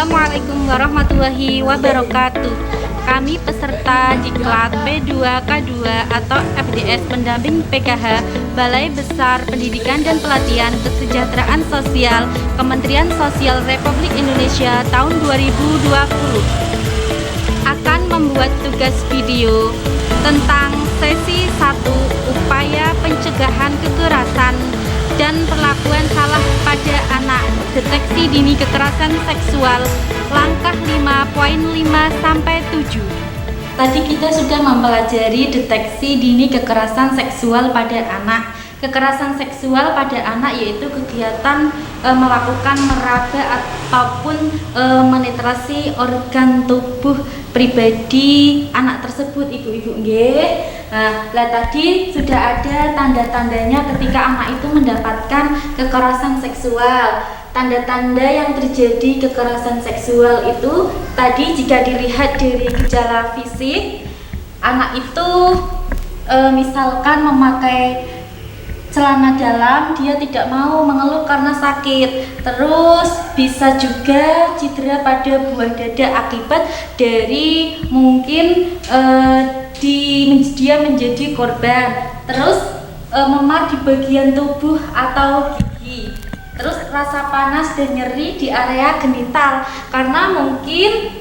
Assalamualaikum warahmatullahi wabarakatuh. Kami peserta Diklat P2K2 atau FDS Pendamping PKH Balai Besar Pendidikan dan Pelatihan Kesejahteraan Sosial Kementerian Sosial Republik Indonesia tahun 2020 akan membuat tugas video tentang sesi 1 upaya pencegahan kekerasan dan perlakuan salah pada anak, deteksi dini kekerasan seksual, langkah 5.5-7. Tadi kita sudah mempelajari deteksi dini kekerasan seksual pada anak. Kekerasan seksual pada anak yaitu kegiatan melakukan meraba ataupun menetrasi organ tubuh pribadi anak tersebut, ibu-ibu nggih. Nah, tadi sudah ada tanda-tandanya ketika anak itu mendapatkan kekerasan seksual. Tanda-tanda yang terjadi kekerasan seksual itu tadi jika dilihat dari gejala fisik, anak itu misalkan memakai celana dalam, dia tidak mau mengeluh karena sakit. Terus bisa juga cedera pada buah dada akibat dari mungkin dia menjadi korban. Terus memar di bagian tubuh atau gigi. Terus rasa panas dan nyeri di area genital karena mungkin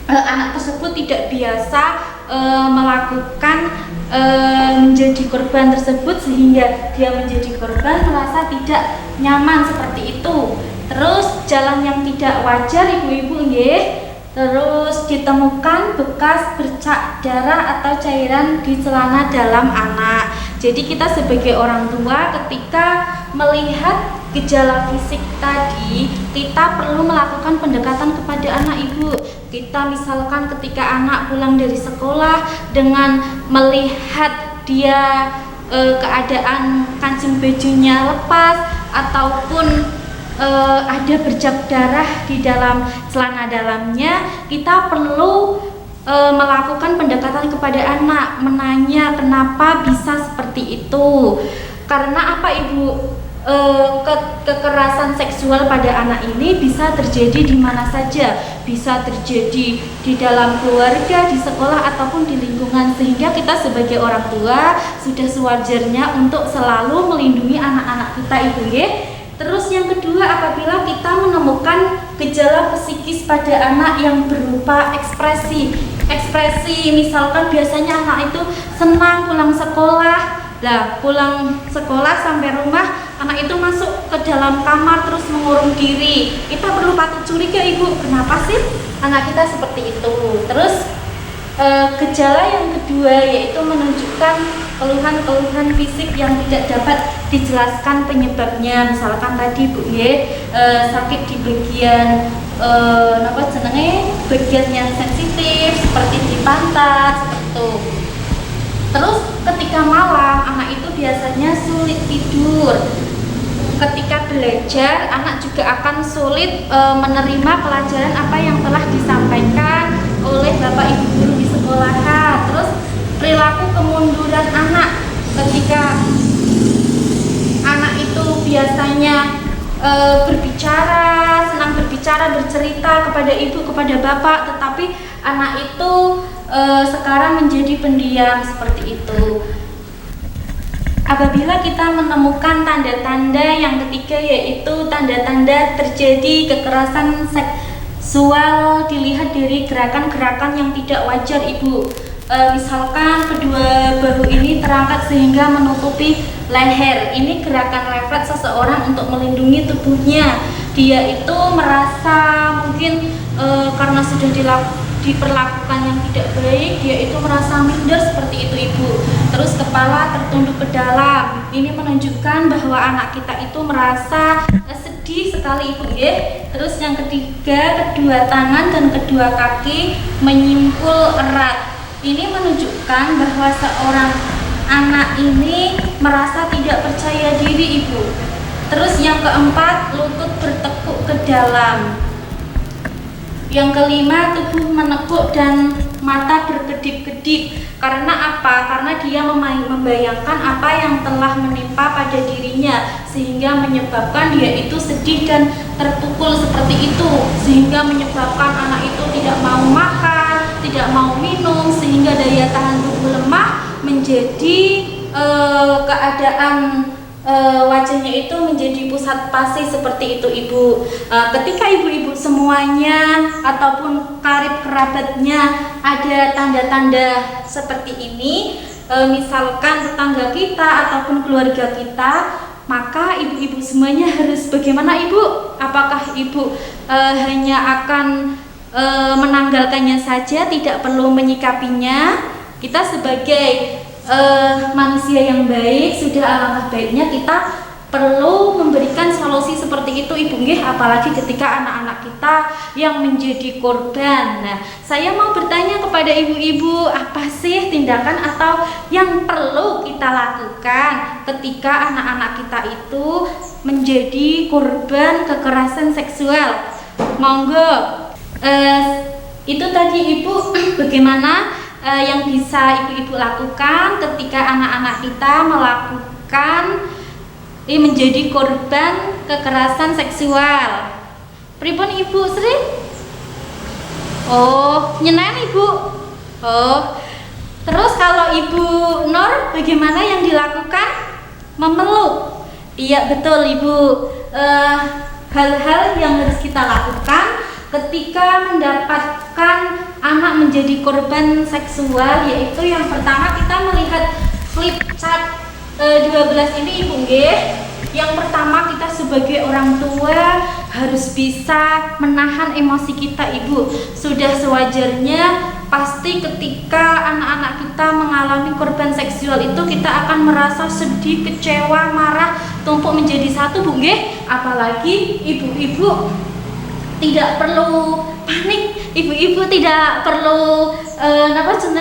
anak tersebut tidak biasa melakukan menjadi korban tersebut sehingga dia menjadi korban merasa tidak nyaman seperti itu. Terus jalan yang tidak wajar, ibu-ibu nggih. Terus ditemukan bekas bercak darah atau cairan di celana dalam anak. Jadi kita sebagai orang tua ketika melihat gejala fisik tadi, kita perlu melakukan pendekatan kepada anak, ibu. Kita misalkan ketika anak pulang dari sekolah dengan melihat dia keadaan kancing bajunya lepas ataupun ada bercak darah di dalam celana dalamnya, kita perlu melakukan pendekatan kepada anak, menanya kenapa bisa seperti itu. Karena apa, ibu? Kekerasan seksual pada anak ini bisa terjadi di mana saja, bisa terjadi di dalam keluarga, di sekolah ataupun di lingkungan, sehingga kita sebagai orang tua sudah sewajarnya untuk selalu melindungi anak-anak kita, ibu ya. Terus yang kedua, apabila kita menemukan gejala psikis pada anak yang berupa ekspresi misalkan biasanya anak itu senang pulang sekolah. Nah, pulang sekolah sampai rumah anak itu masuk ke dalam kamar terus mengurung diri. Kita perlu patut curiga, ibu, kenapa sih anak kita seperti itu? Terus gejala yang kedua yaitu menunjukkan keluhan-keluhan fisik yang tidak dapat dijelaskan penyebabnya. Misalkan tadi, bu ya, sakit di bagian bagian yang sensitif seperti di pantat seperti itu. Terus ketika malam anak itu biasanya sulit tidur. Ketika belajar anak juga akan sulit menerima pelajaran apa yang telah disampaikan oleh bapak ibu guru di sekolahan. Terus perilaku kemunduran anak ketika anak itu biasanya berbicara, senang berbicara, bercerita kepada ibu, kepada bapak, tetapi anak itu sekarang menjadi pendiam seperti itu. Apabila kita menemukan tanda-tanda yang ketiga yaitu tanda-tanda terjadi kekerasan seksual dilihat dari gerakan-gerakan yang tidak wajar, ibu. Misalkan kedua bahu ini terangkat sehingga menutupi leher. Ini gerakan refleks seseorang untuk melindungi tubuhnya. Dia itu merasa mungkin karena sudah diperlakukan yang tidak baik, dia itu merasa minder seperti itu, ibu. Terus kepala tertunduk ke dalam. Ini menunjukkan bahwa anak kita itu merasa sedih sekali, ibu ya. Terus yang ketiga, kedua tangan dan kedua kaki menyimpul erat. Ini menunjukkan bahwa seorang anak ini merasa tidak percaya diri, ibu. Terus yang keempat, lutut bertekuk ke dalam. Yang kelima, tubuh menekuk dan mata berkedip-kedip. Karena apa? Karena dia membayangkan apa yang telah menimpa pada dirinya, sehingga menyebabkan dia itu sedih dan terpukul seperti itu, sehingga menyebabkan anak itu tidak mau makan, tidak mau minum, sehingga daya tahan tubuh lemah, menjadi keadaan wajahnya itu menjadi pusat pasi seperti itu, Ibu. Ketika ibu-ibu semuanya ataupun karib kerabatnya ada tanda-tanda seperti ini, misalkan tetangga kita ataupun keluarga kita, maka ibu-ibu semuanya harus bagaimana, Ibu? Apakah Ibu hanya akan menanggalkannya saja, tidak perlu menyikapinya? Kita sebagai manusia yang baik, sudah alangkah baiknya kita perlu memberikan solusi seperti itu, Ibu nggih, apalagi ketika anak-anak kita yang menjadi korban. Nah, saya mau bertanya kepada ibu-ibu, apa sih tindakan atau yang perlu kita lakukan ketika anak-anak kita itu menjadi korban kekerasan seksual? Monggo. Itu tadi Ibu, bagaimana yang bisa ibu-ibu lakukan ketika anak-anak kita melakukan menjadi korban kekerasan seksual. Pripun Ibu Sri? Oh, nyeneni Ibu. Oh, terus kalau Ibu Nur, bagaimana yang dilakukan? Memeluk. Iya betul Ibu. Hal-hal yang harus kita lakukan ketika mendapatkan anak menjadi korban seksual, yaitu yang pertama kita melihat flip chart 12 ini, Ibu nggih. Yang pertama, kita sebagai orang tua harus bisa menahan emosi kita, Ibu. Sudah sewajarnya pasti ketika anak-anak kita mengalami korban seksual itu kita akan merasa sedih, kecewa, marah, tumpuk menjadi satu, Bu nggih. Apalagi ibu-ibu tidak perlu panik, ibu-ibu tidak perlu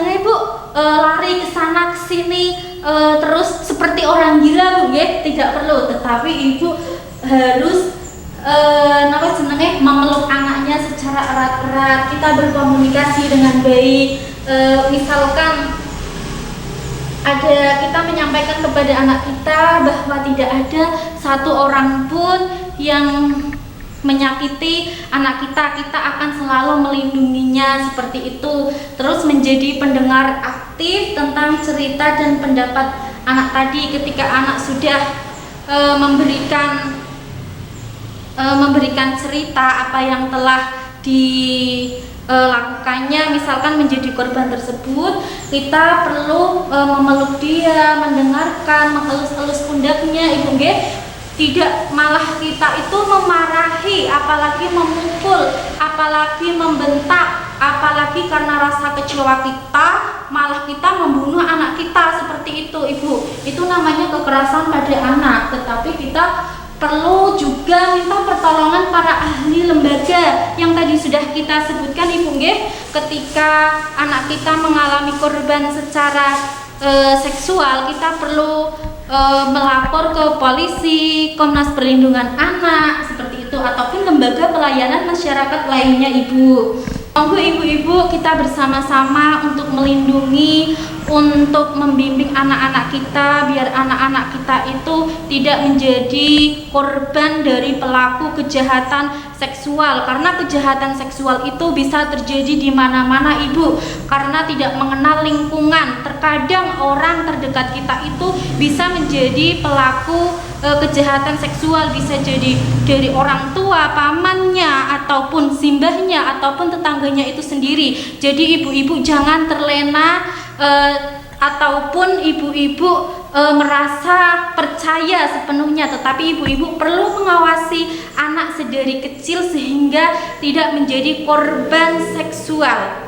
Ibu lari ke sana ke sini terus seperti orang gila, Bu nggih, tidak perlu, tetapi ibu harus memeluk anaknya secara erat-erat, kita berkomunikasi dengan baik. Misalkan kita menyampaikan kepada anak kita bahwa tidak ada satu orang pun yang menyakiti anak kita, kita akan selalu melindunginya seperti itu. Terus menjadi pendengar aktif tentang cerita dan pendapat anak tadi ketika anak sudah memberikan cerita apa yang telah dilakukannya, misalkan menjadi korban tersebut, kita perlu memeluk dia, mendengarkan, mengelus-elus pundaknya, Ibu nggih. Tidak malah kita itu memarahi, apalagi memukul, apalagi membentak, apalagi karena rasa kecewa kita, malah kita membunuh anak kita seperti itu, Ibu. Itu namanya kekerasan pada anak. Tetapi kita perlu juga minta pertolongan para ahli lembaga yang tadi sudah kita sebutkan, Ibu nggih. Ketika anak kita mengalami korban secara seksual, kita perlu melapor ke polisi, Komnas Perlindungan Anak seperti itu, ataupun lembaga pelayanan masyarakat lainnya, Ibu. Monggo ibu-ibu kita bersama-sama untuk melindungi, untuk membimbing anak-anak kita biar anak-anak kita itu tidak menjadi korban dari pelaku kejahatan seksual, karena kejahatan seksual itu bisa terjadi di mana-mana, Ibu, karena tidak mengenal lingkungan. Terkadang orang terdekat kita itu bisa menjadi pelaku kejahatan seksual, bisa jadi dari orang tua, pamannya, ataupun simbahnya, ataupun tetangganya itu sendiri. Jadi ibu-ibu jangan terlena ataupun ibu-ibu merasa percaya sepenuhnya, tetapi ibu-ibu perlu mengawasi anak sedari kecil sehingga tidak menjadi korban seksual.